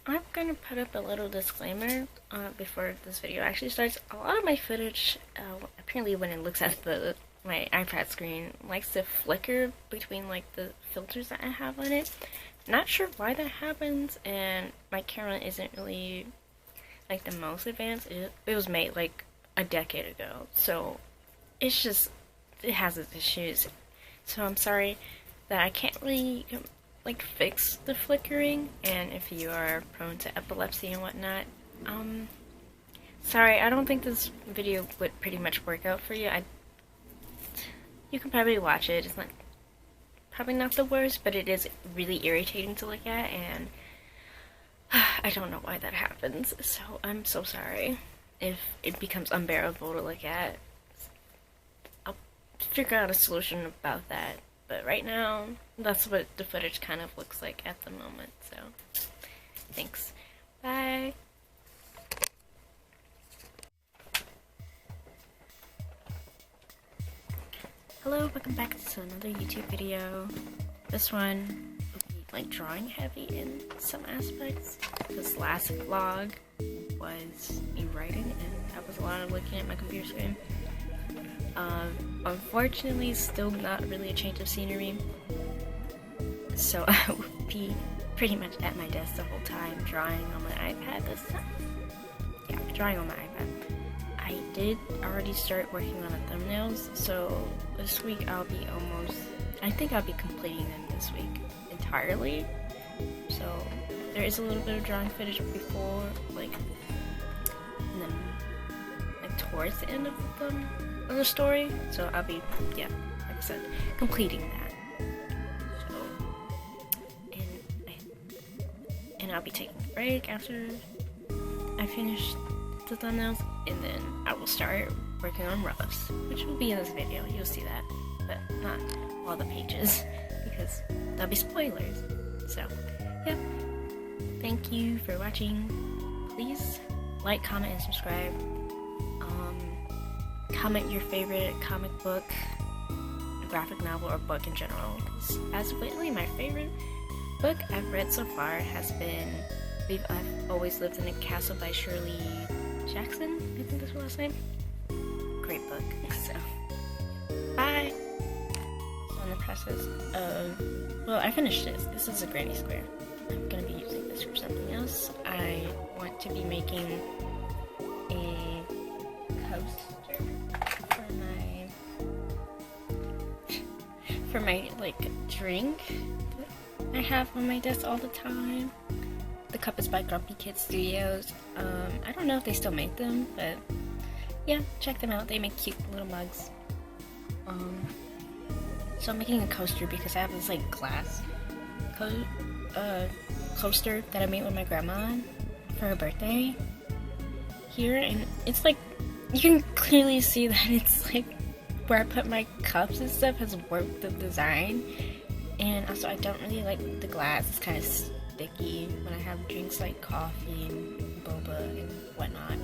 I'm gonna put up a little disclaimer before this video actually starts. A lot of my footage, apparently when it looks at my iPad screen, likes to flicker between like the filters that I have on it. Not sure why that happens, and my camera isn't really like the most advanced. It was made like a decade ago, so it has its issues. So I'm sorry that I can't really like fix the flickering, and if you are prone to epilepsy and whatnot, sorry, I don't think this video would pretty much work out for you. You can probably watch it. It's not probably not the worst, but it is really irritating to look at, and I don't know why that happens. So I'm so sorry if it becomes unbearable to look at. I'll figure out a solution about that. But right now, that's what the footage kind of looks like at the moment. So, thanks. Bye. Hello, welcome back to another YouTube video. This one will be like drawing heavy in some aspects. This last vlog was me writing, and that was a lot of looking at my computer screen. Unfortunately, still not really a change of scenery. So I will be pretty much at my desk the whole time, drawing on my iPad this time. Yeah, drawing on my iPad. I did already start working on the thumbnails, so this week I think I'll be completing them this week entirely. So there is a little bit of drawing footage before, like, and then like towards the end of the story, so I'll be, yeah, like I said, completing that. So, and I'll be taking a break after I finish the thumbnails, and then I will start working on roughs, which will be in this video. You'll see that, but not all the pages, because there'll be spoilers. So, yeah. Thank you for watching. Please like, comment, and subscribe. Comment your favorite comic book, graphic novel, or book in general. Because as of lately, my favorite book I've read so far has been I've Always Lived in a Castle by Shirley Jackson. I think that's her last name. Great book. So, bye. So in the process of, well, I finished this. This is a granny square. I'm gonna be using this for something else. I want to be making a coaster for my like drink that I have on my desk all the time. The cup is by Grumpy Kid Studios. I don't know if they still make them, but yeah, check them out. They make cute little mugs. So I'm making a coaster because I have this like glass coaster that I made with my grandma for her birthday here, and it's like, you can clearly see that it's like where I put my cups and stuff has warped the design, and also I don't really like the glass. It's kind of sticky when I have drinks like coffee and boba and whatnot.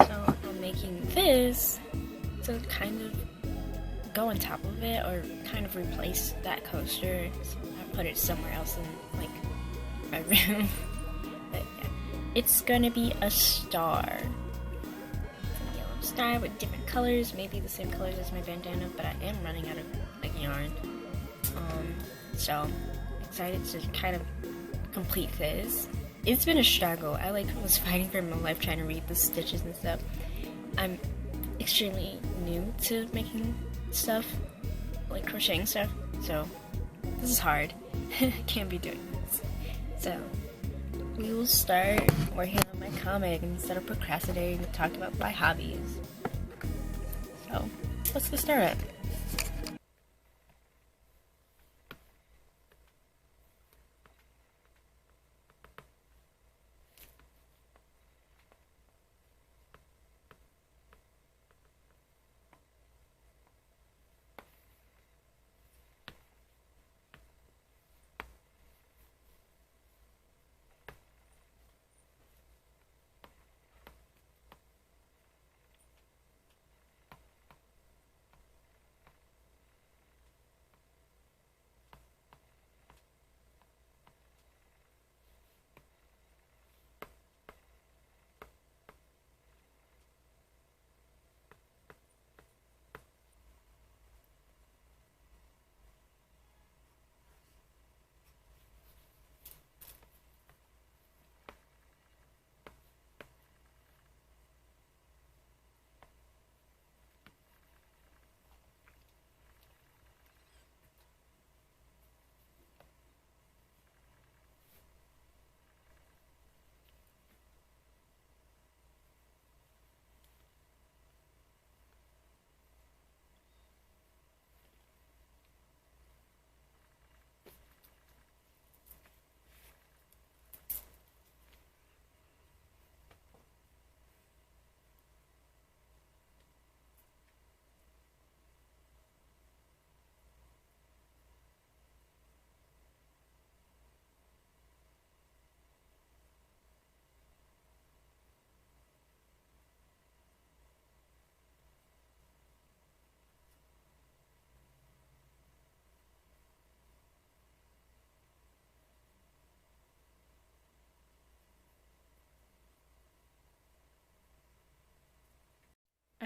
So I'm making this to kind of go on top of it, or kind of replace that coaster. So I put it somewhere else in like my room. But yeah, it's gonna be a star. Sky with different colors, maybe the same colors as my bandana, but I am running out of like yarn. So excited to kind of complete this. It's been a struggle. I like was fighting for my life trying to read the stitches and stuff. I'm extremely new to making stuff, like crocheting stuff, so this is hard. Can't be doing this. So we will start working on my comic instead of procrastinating to talk about my hobbies. So, let's get started.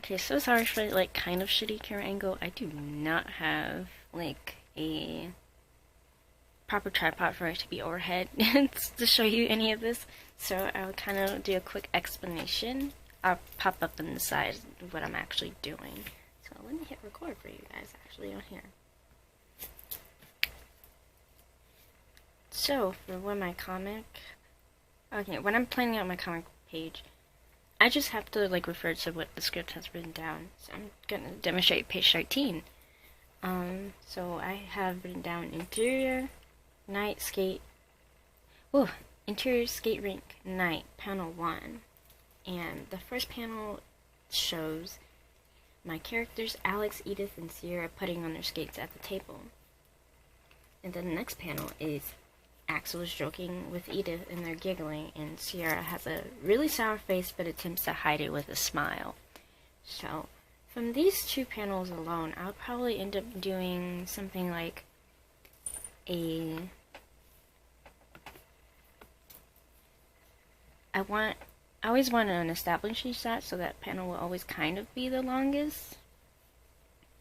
Okay, so sorry for like kind of shitty camera angle. I do not have like a proper tripod for it to be overhead to show you any of this. So I'll kind of do a quick explanation. I'll pop up on the side of what I'm actually doing. So let me hit record for you guys actually on here. So for when I'm planning out my comic page, I just have to like refer to what the script has written down. So I'm gonna demonstrate page 13. So I have written down interior skate rink night, panel 1. And the first panel shows my characters Alex, Edith, and Sierra putting on their skates at the table. And then the next panel is Axel is joking with Edith and they're giggling, and Sierra has a really sour face but attempts to hide it with a smile. So from these two panels alone, I'll probably end up doing something like I always want an establishing shot, so that panel will always kind of be the longest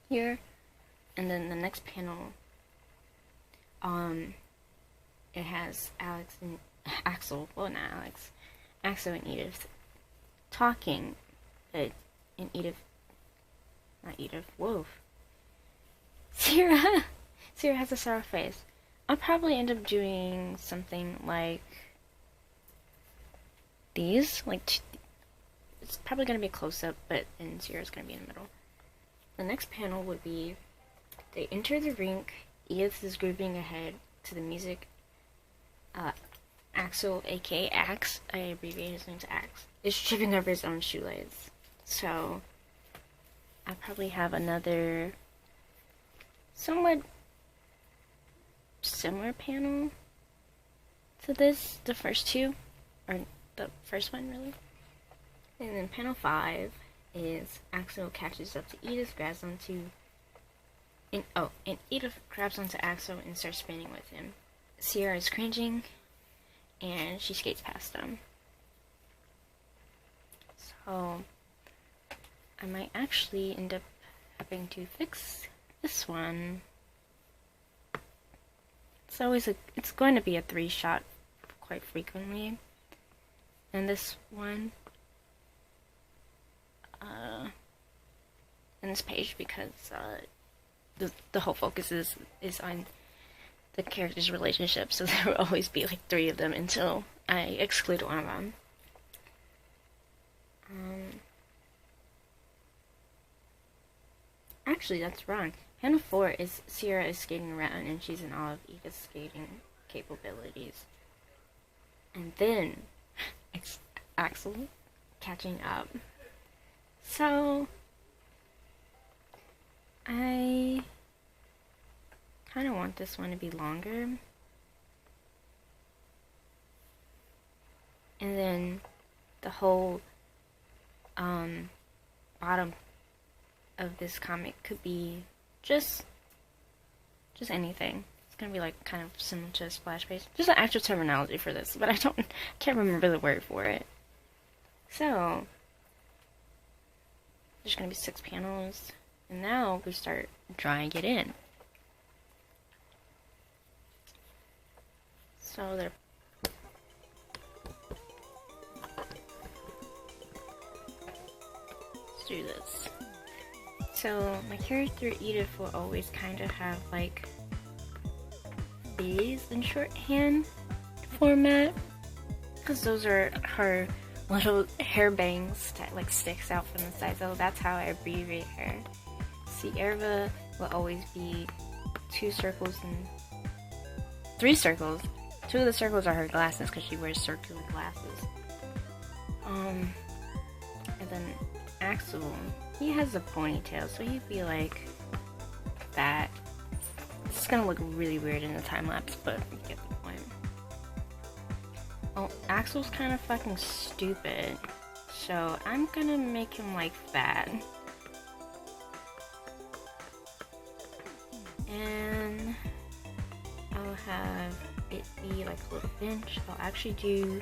here. And then the next panel, it has Axel and Edith talking, but Sierra has a sour face. I'll probably end up doing something like these, it's probably going to be a close-up, but then Sierra's going to be in the middle. The next panel would be, they enter the rink, Edith is grooving ahead to the music, Axel, aka Axe, I abbreviate his name to Axe, is tripping over his own shoelace. So I probably have another somewhat similar panel to this, the first two, or the first one really. And then panel 5 is Axel catches up to Edith, and Edith grabs onto Axel and starts spinning with him. Sierra is cringing, and she skates past them. So I might actually end up having to fix this one. It's going to be a 3-shot quite frequently. And this one, in this page, because the whole focus is on the characters' relationship, so there will always be like 3 of them until I exclude one of them. Actually, that's wrong. Panel 4 is Sierra is skating around and she's in awe of Edith's skating capabilities. And then it's Axel catching up. So I kind of want this one to be longer. And then the whole bottom of this comic could be just anything. It's gonna be like kind of similar to a splash page. There's an actual terminology for this, but I can't remember the word for it. So there's gonna be 6 panels, and now we start drawing it in. So let's do this. So my character Edith will always kind of have like these in shorthand format, because those are her little hair bangs that like sticks out from the side. So that's how I abbreviate her. Sierra will always be 2 circles and 3 circles. 2 of the circles are her glasses because she wears circular glasses. And then Axel, he has a ponytail, so he'd be like that. It's gonna look really weird in the time lapse, but you get the point. Oh, Axel's kind of fucking stupid, so I'm gonna make him like that. And I'll have it be like a little bench. I'll actually do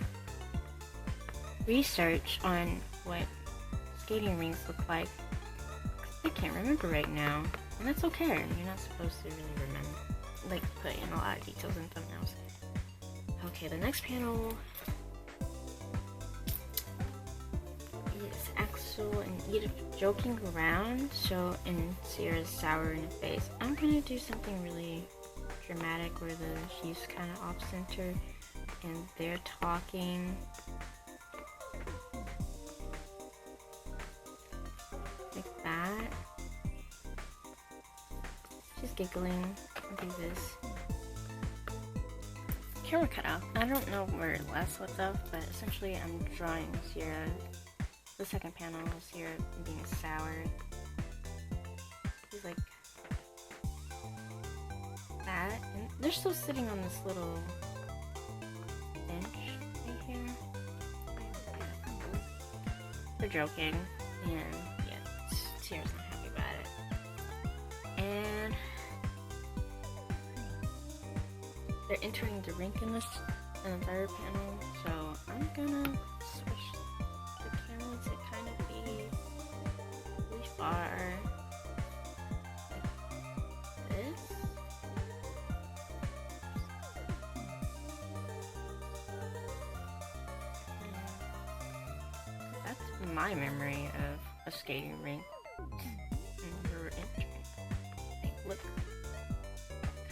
research on what skating rinks look like can't remember right now. And that's okay. You're not supposed to really remember, like, put in a lot of details in thumbnails. Okay, the next panel is Axel and Edith joking around, and Sierra's sour in the face. I'm gonna do something really dramatic where she's kind of off center and they're talking. Like that. She's giggling. I'll do this. Camera cut off. I don't know where it last left off, but essentially I'm drawing Sierra. The second panel is Sierra being sour. She's like that, and they're still sitting on this little bench right here. They're joking, and yeah, Sierra's not happy about it. And they're entering the rink in the third panel, so I'm gonna switch the camera to kind of be really far like this. And that's my memory of a skating rink. And we're entering. They look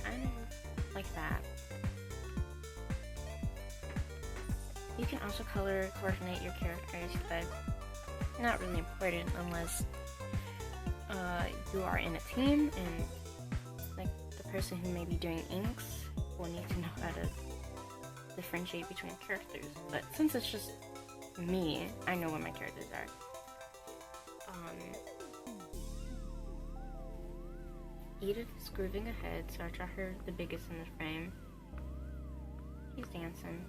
kind of like that. You can also color coordinate your characters, but not really important unless you are in a team and like the person who may be doing inks will need to know how to differentiate between characters. But since it's just me, I know what my characters are. Edith is grooving ahead, so I draw her the biggest in the frame. She's dancing.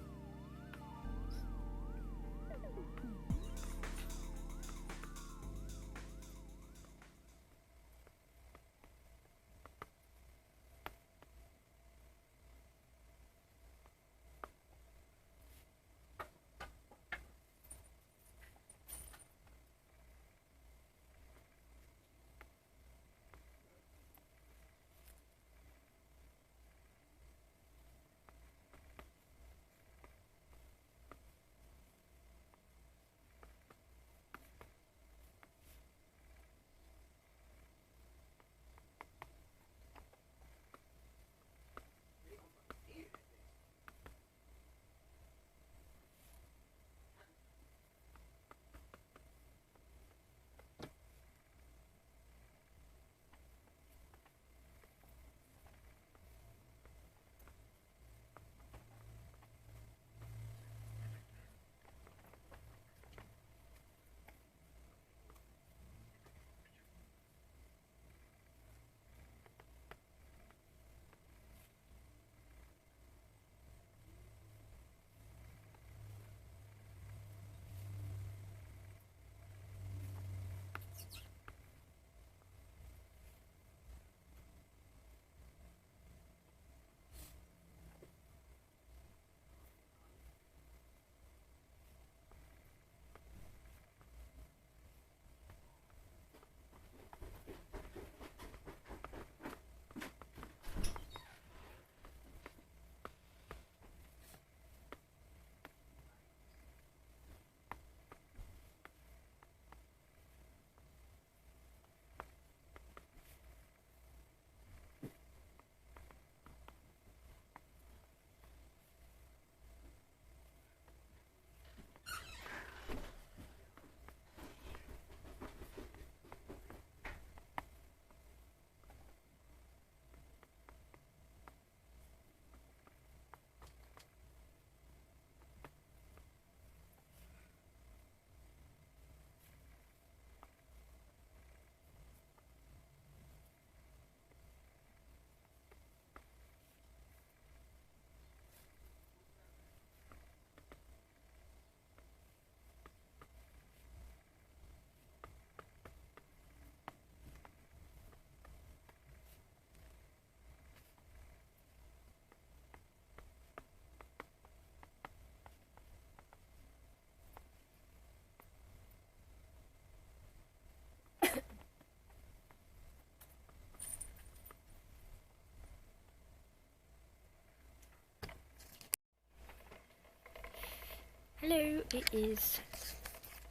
Hello, it is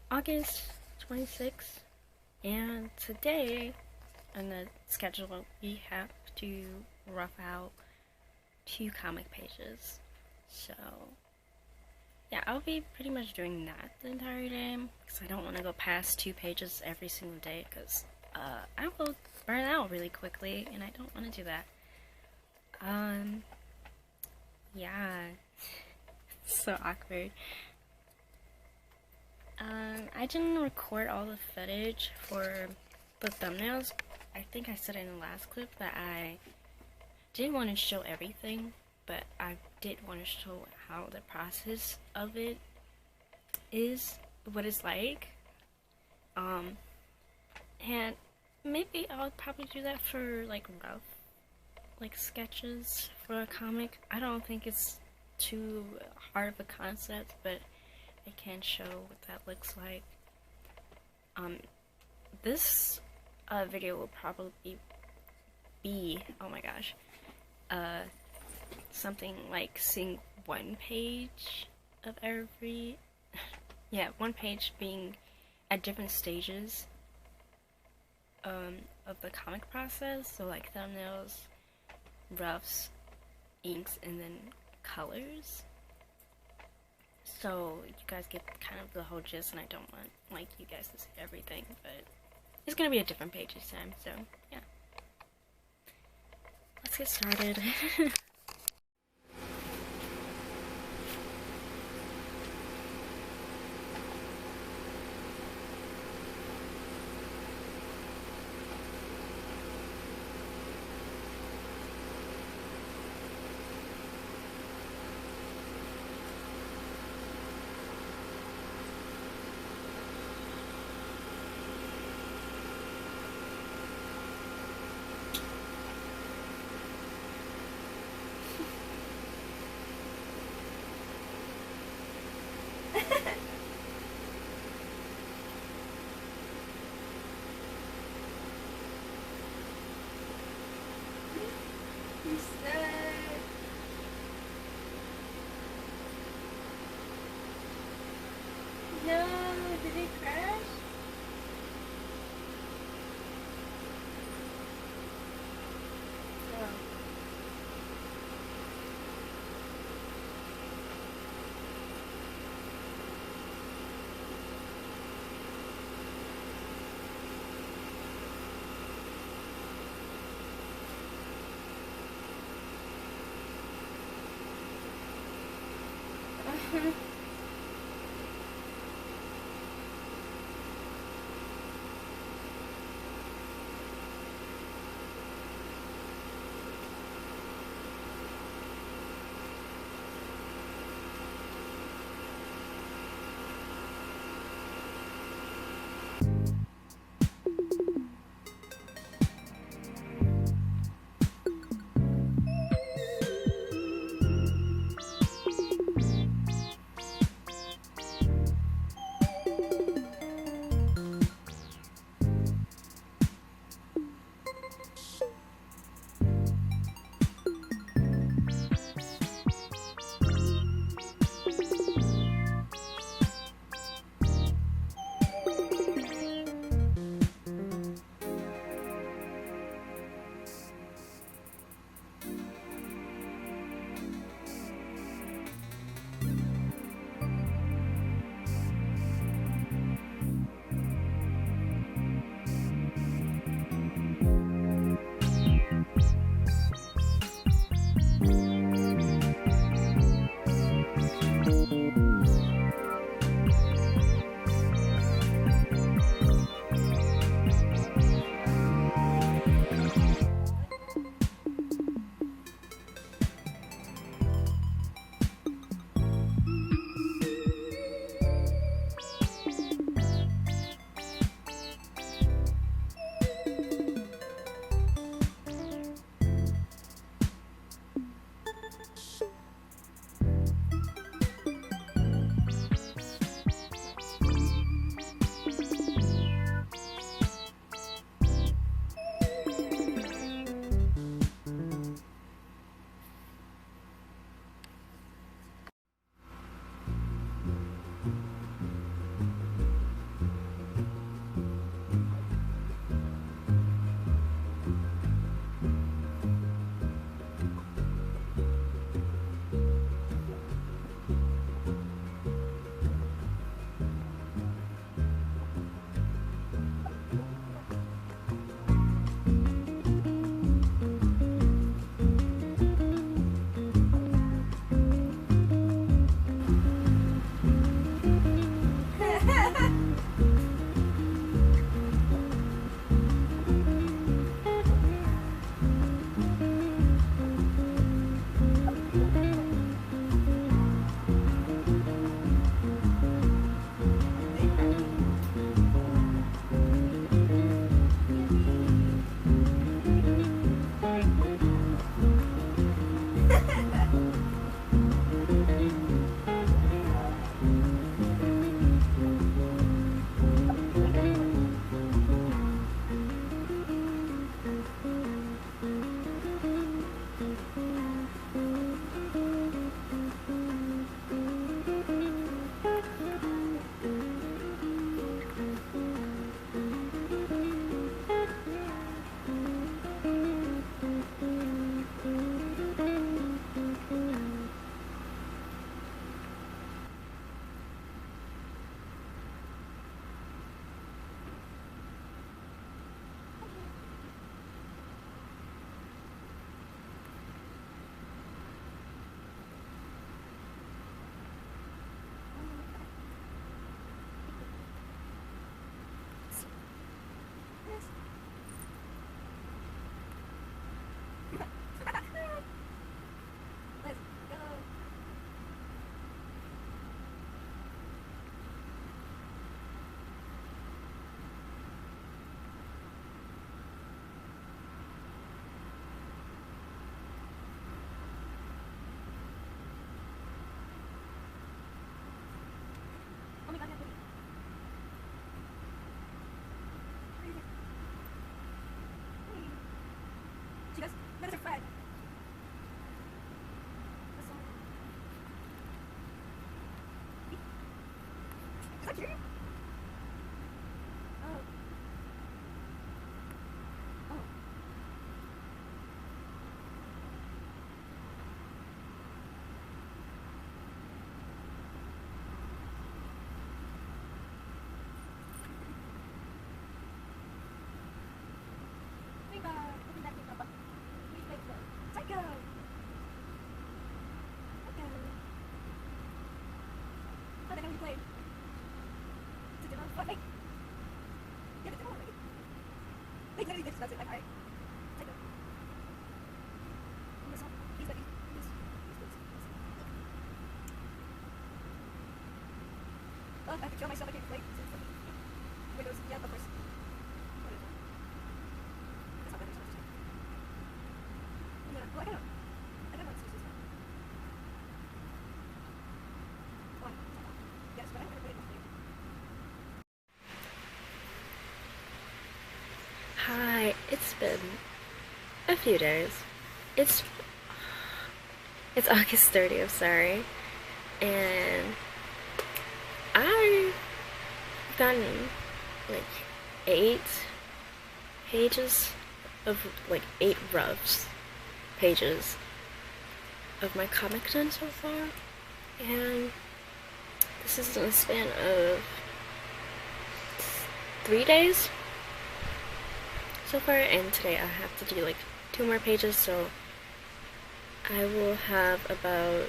August 26th, and today on the schedule we have to rough out 2 comic pages. So, yeah, I'll be pretty much doing that the entire day because I don't want to go past 2 pages every single day because I will burn out really quickly, and I don't want to do that. Yeah, so awkward. I didn't record all the footage for the thumbnails. I think I said in the last clip that I didn't want to show everything, but I did want to show how the process of it is, what it's like. And maybe I'll probably do that for like rough, like sketches for a comic. I don't think it's too hard of a concept, but I can show what that looks like. This video will probably be, oh my gosh, something like seeing one page of every, yeah, one page being at different stages of the comic process, so like thumbnails, roughs, inks, and then colors. So you guys get kind of the whole gist, and I don't want like you guys to see everything, but it's gonna be a different page this time, so yeah. Let's get started. No, did it crash? Oh. I have to kill myself. I can't play. Windows. Yeah, of course. That's not better. Yeah. Well, I don't know. I don't know what excuses. Oh, yes, but I'm gonna put it in. Hi, it's been a few days. It's August 30th, sorry. And I've gotten like 8 pages of like 8 roughs pages of my comic done so far. And this is in a span of 3 days so far, and today I have to do like 2 more pages, so I will have about,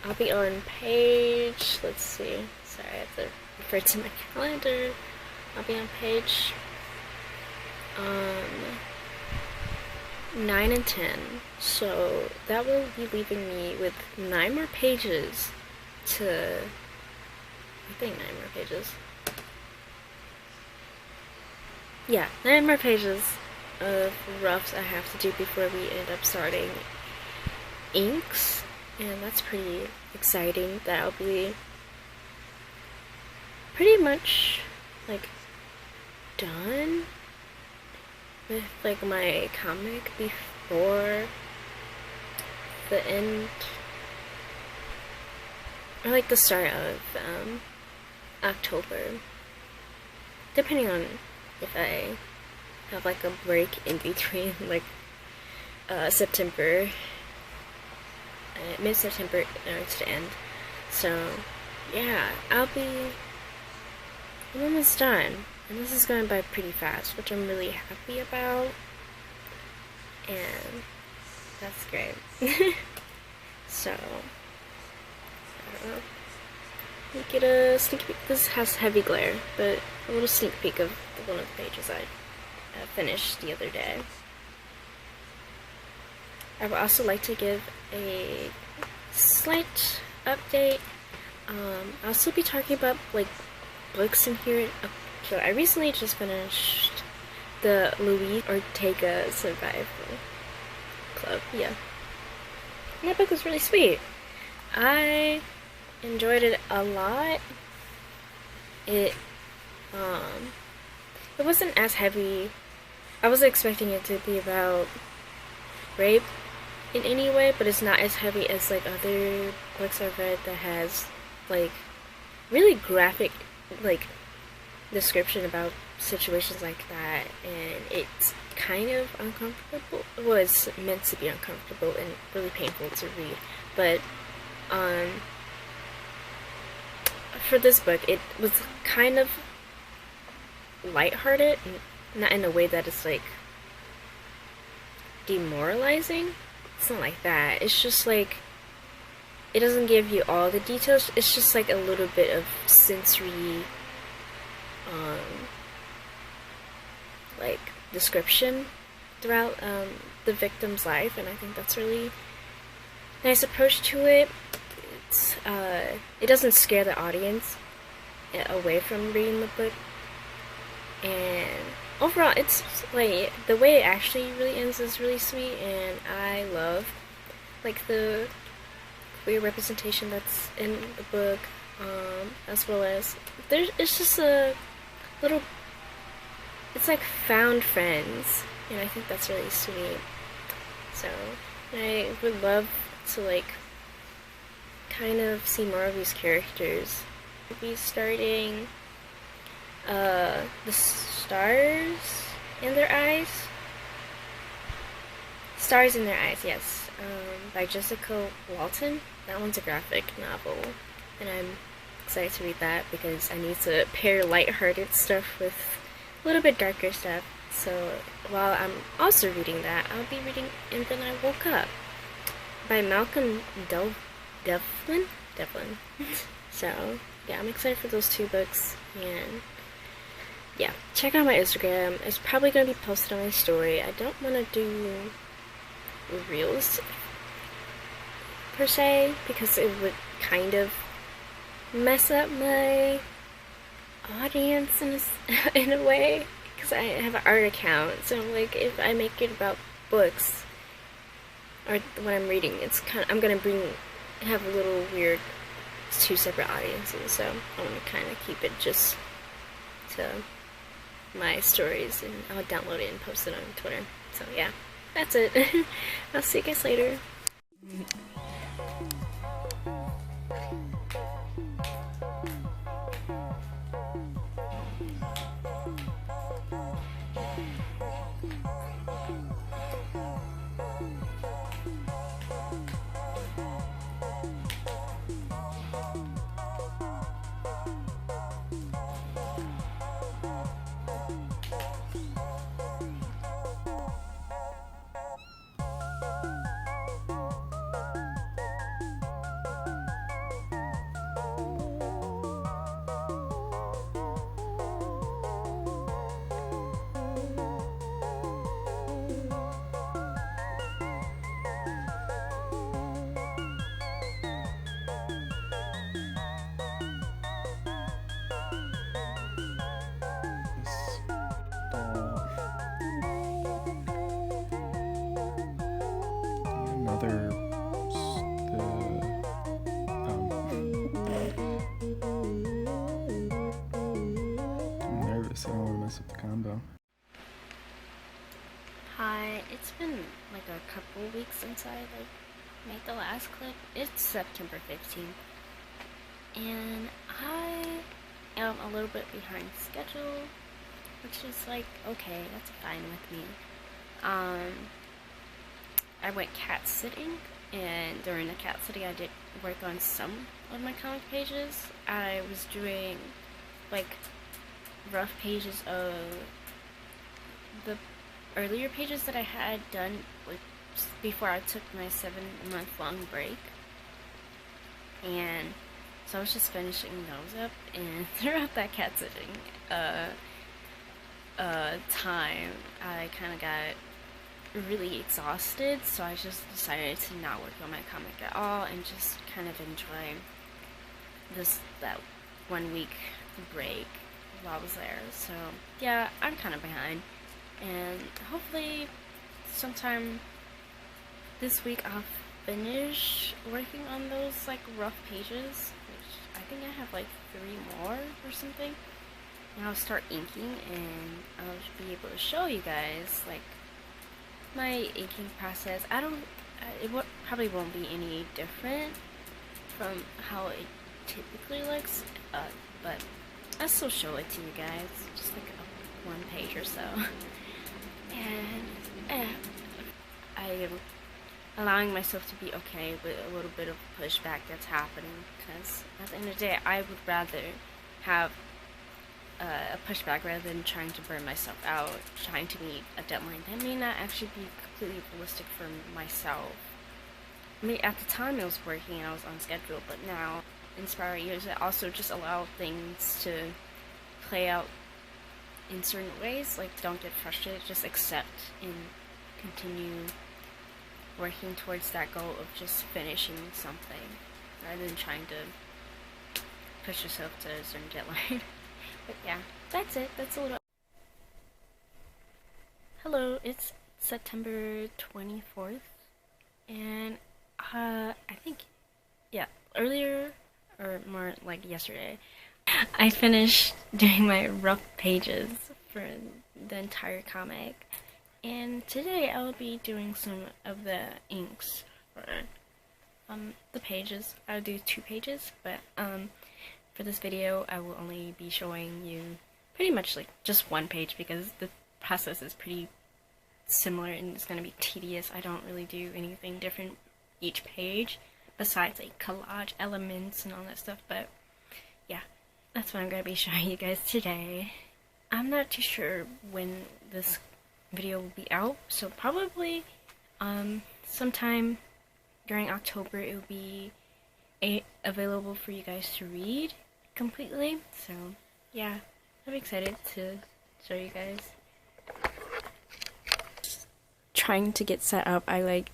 I'll be on page, let's see, sorry, I have to refer to my calendar. I'll be on page 9 and 10, so that will be leaving me with 9 more pages to, I think 9 more pages. Yeah, 9 more pages of roughs I have to do before we end up starting inks, and that's pretty exciting. That I'll be pretty much like done with like my comic before the end, or like the start of October, depending on if I have like a break in between, like September, mid-September to the end. So yeah, I'm almost done, and this is going by pretty fast, which I'm really happy about, and that's great. So I don't know. You get a sneak peek. This has heavy glare, but a little sneak peek of one of the pages I finished the other day. I would also like to give a slight update. I'll still be talking about like books in here. So I recently just finished the Louie Ortega Survival Club. Yeah, and that book was really sweet. I enjoyed it a lot. It wasn't as heavy. I was expecting it to be about rape in any way, but it's not as heavy as like other books I've read that has like really graphic like description about situations like that, and it's kind of uncomfortable. Well, it's meant to be uncomfortable and really painful to read, but for this book, it was kind of lighthearted, not in a way that it's like demoralizing. It's not like that. It's just like it doesn't give you all the details. It's just like a little bit of sensory like description throughout the victim's life, and I think that's really nice approach to it. It doesn't scare the audience away from reading the book, and overall it's like the way it actually really ends is really sweet, and I love like the queer representation that's in the book, as well as it's just a little, it's like found friends, and I think that's really sweet. So I would love to like kind of see more of these characters I'll be starting The Stars in Their Eyes. Stars in Their Eyes, yes. By Jessica Walton. That one's a graphic novel, and I'm excited to read that because I need to pair lighthearted stuff with a little bit darker stuff. So while I'm also reading that, I'll be reading And Then I Woke Up by Malcolm Devlin. So yeah, I'm excited for those two books, and yeah, check out my Instagram. It's probably going to be posted on my story. I don't want to do reels per se because it would kind of mess up my audience in a way, because I have an art account. So like if I make it about books or what I'm reading, I'm gonna have a little weird two separate audiences. So I want to kind of keep it just to my stories, and I'll download it and post it on Twitter. So yeah, that's it. I'll see you guys later. I'm nervous. I don't want to mess up the combo. Hi, it's been like a couple weeks since I made the last clip. It's September 15th, and I am a little bit behind schedule, which is like okay, that's fine with me. I went cat sitting, and during the cat sitting I did work on some of my comic pages. I was doing like rough pages of the earlier pages that I had done like before I took my 7-month-long break, and so I was just finishing those up. And throughout that cat sitting time, I kind of got really exhausted, so I just decided to not work on my comic at all and just kind of enjoy that 1 week break while I was there. So yeah, I'm kind of behind, and hopefully sometime this week I'll finish working on those like rough pages, which I think I have like 3 more or something, and I'll start inking, and I'll be able to show you guys like my inking process. Probably won't be any different from how it typically looks, but I'll still show it to you guys, just like a 1 page or so. And I am allowing myself to be okay with a little bit of pushback that's happening, because at the end of the day, I would rather have a pushback rather than trying to burn myself out, trying to meet a deadline that may not actually be completely realistic for myself. I mean, at the time it was working and I was on schedule, but now, inspiring years, I also just allow things to play out in certain ways. Like, don't get frustrated, just accept and continue working towards that goal of just finishing something, rather than trying to push yourself to a certain deadline. But yeah, that's it. That's a little... Hello, it's September 24th, and I think, yeah, earlier, or more like yesterday, I finished doing my rough pages for the entire comic, and today I will be doing some of the inks for the pages. I'll do 2 pages, but for this video, I will only be showing you pretty much like just one page because the process is pretty similar and it's going to be tedious. I don't really do anything different each page besides like collage elements and all that stuff, but yeah, that's what I'm going to be showing you guys today. I'm not too sure when this video will be out, so probably sometime during October it will be available for you guys to read completely. So yeah, I'm excited to show you guys. Trying to get set up, I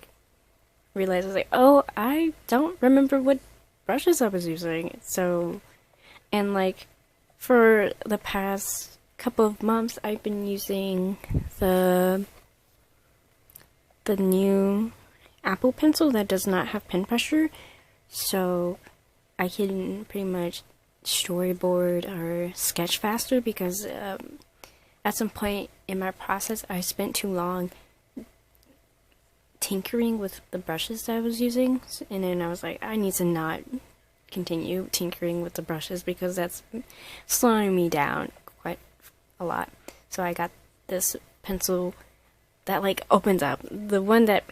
realized I was like, oh, I don't remember what brushes I was using. So, and for the past couple of months, I've been using the new Apple pencil that does not have pen pressure, so I can pretty much storyboard or sketch faster because at some point in my process, I spent too long tinkering with the brushes that I was using, and then I was like, I need to not continue tinkering with the brushes because that's slowing me down quite a lot. So I got this pencil that opens up, the one that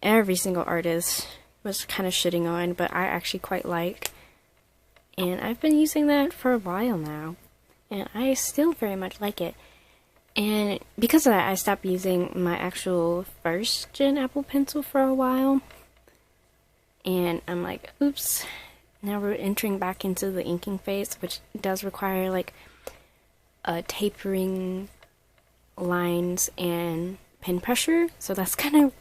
every single artist was kind of shitting on, but I actually quite like, and I've been using that for a while now, and I still very much like it. And because of that, I stopped using my actual first gen Apple Pencil for a while. And I'm like, oops. Now we're entering back into the inking phase, which does require tapering lines and pen pressure. So that's gonna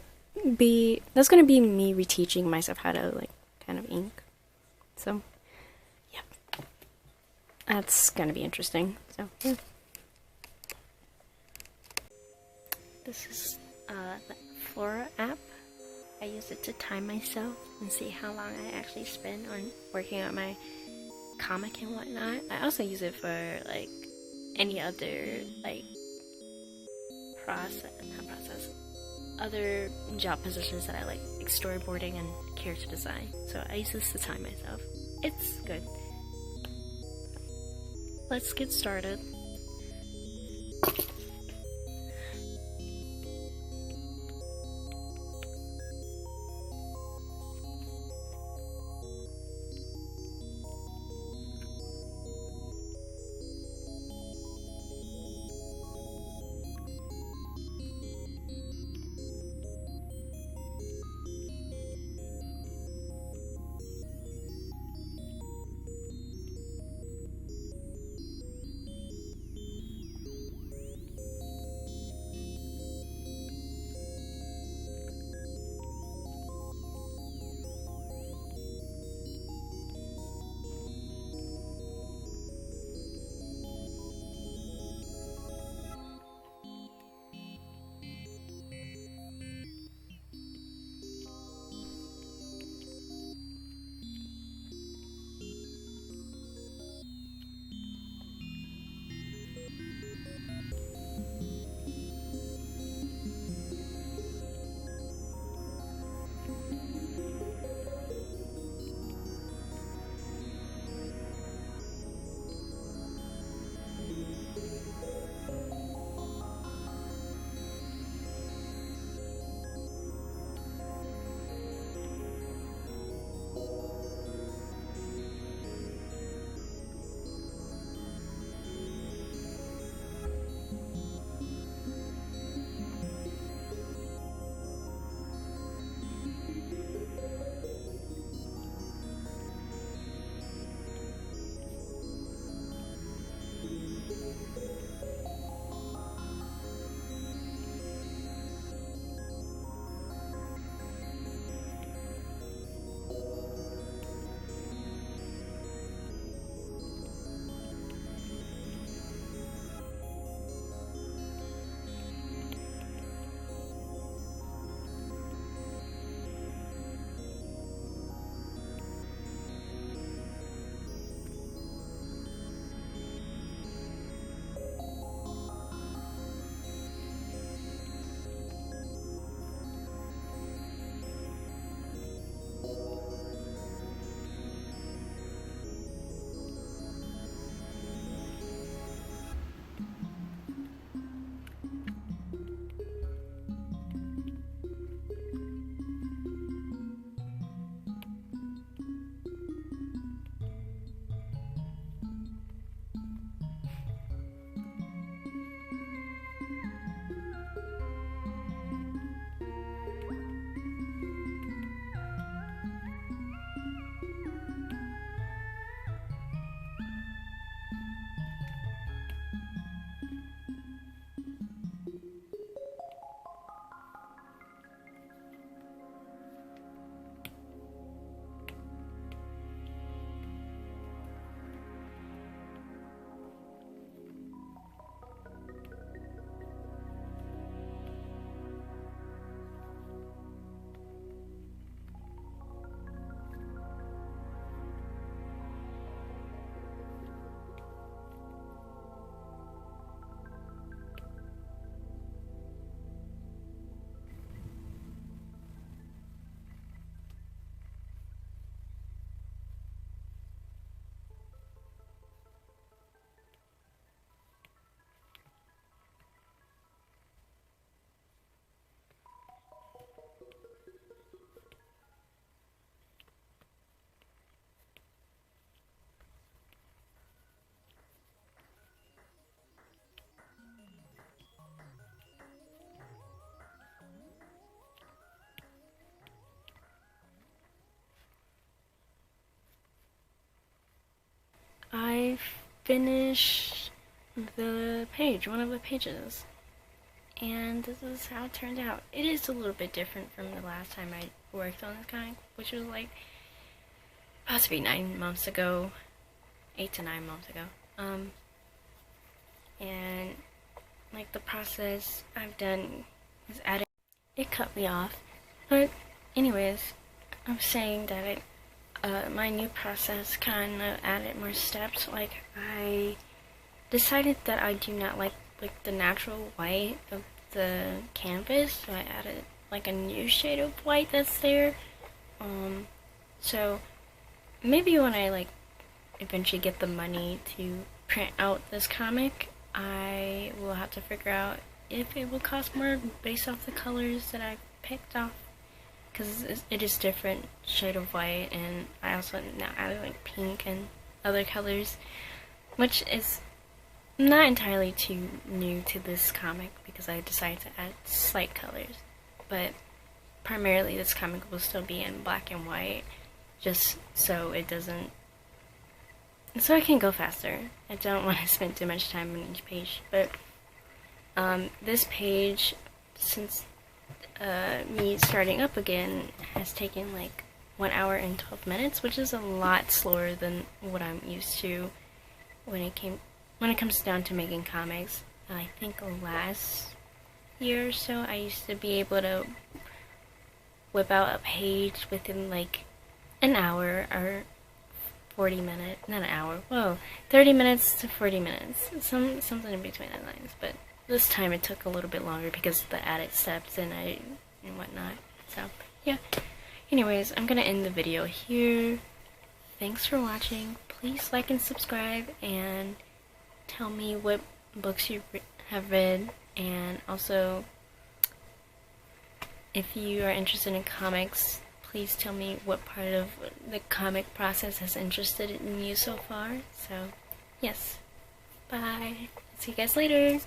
be me reteaching myself how to kind of ink. So yeah, that's gonna be interesting. So yeah. This is the Flora app. I use it to time myself and see how long I actually spend on working on my comic and whatnot. I also use it for any other other job positions that I like storyboarding and character design. So I use this to time myself. It's good. Let's get started. finish the page, one of the pages. And this is how it turned out. It is a little bit different from the last time I worked on this comic, which was like possibly 9 months ago, 8 to 9 months ago. And like the process I've done is adding. It cut me off, but anyways, I'm saying that my new process kind of added more steps. Like I decided that I do not like the natural white of the canvas, so I added like a new shade of white that's there. So maybe when I like eventually get the money to print out this comic, I will have to figure out if it will cost more based off the colors that I picked off, because it is different shade of white, and I also now added like pink and other colors, which is not entirely too new to this comic because I decided to add slight colors, but primarily this comic will still be in black and white, just so it doesn't, so I can go faster. I don't want to spend too much time on each page, but this page, since me starting up again, has taken like 1 hour and 12 minutes, which is a lot slower than what I'm used to when it comes down to making comics. I think last year or so I used to be able to whip out a page within like an hour or 40 minutes, not an hour, whoa, 30 minutes to 40 minutes, something in between the lines, but this time it took a little bit longer because of the added steps and whatnot. So yeah, anyways, I'm gonna end the video here. Thanks for watching. Please like and subscribe, and tell me what books you have read, and also if you are interested in comics, please tell me what part of the comic process has interested in you so far. So yes, bye, see you guys later.